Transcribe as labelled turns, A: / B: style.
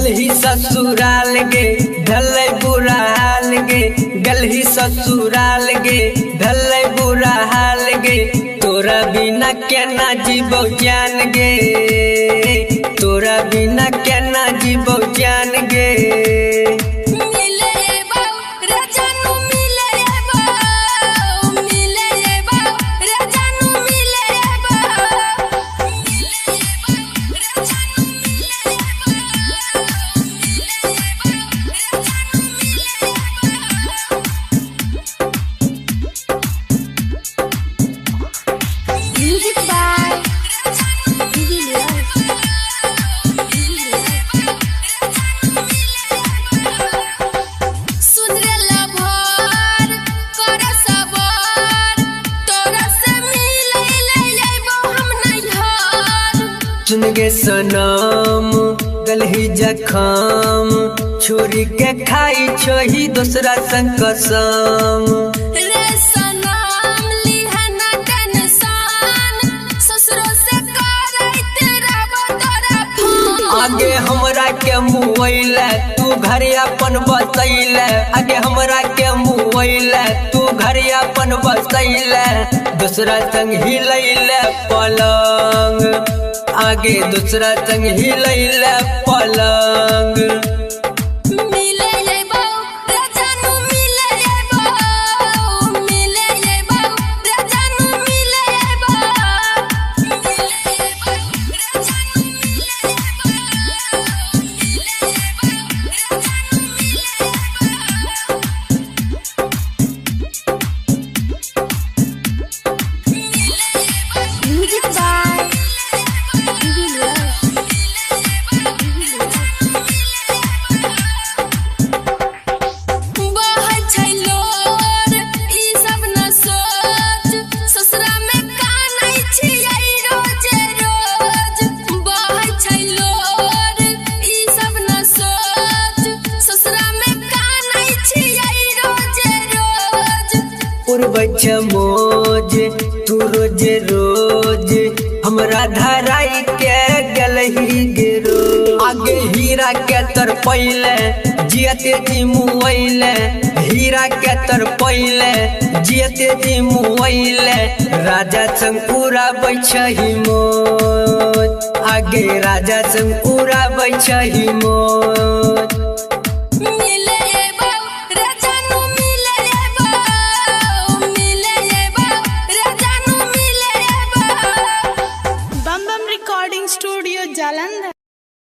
A: गलही ससुराल गे ढल बुरा हाल गे, गलही ससुराल गे ढल बुरा हाल गे। तोरा बिना केना जीवो जान गे, तोरा बिना केना जीवो जान गे। सुन गे सनम गलही जखम, छोरी के खाई छोही दूसरा संग कसम।
B: रे सनम लिहना टेंशन, ससुरो से करैत रहबो तोरा फोन।
A: आगे हमरा के मुआइले तू घर अपन बसैले, आगे हमरा के मुआइले तू घर अपन बसैले। दूसरा संग हिलैले पलंग, आगे दूसरा संग हिलैले पलंग। मोज तू रोज रोज हमरा धराई के गलही गिरो। आगे हीरा के तर पहिले जियते जी मुआइले, हीरा के तर पहिले जियते जी मुआइले। राजा संग उड़ाबै छही मौज, आगे राजा संग उड़ाबै छही मौज।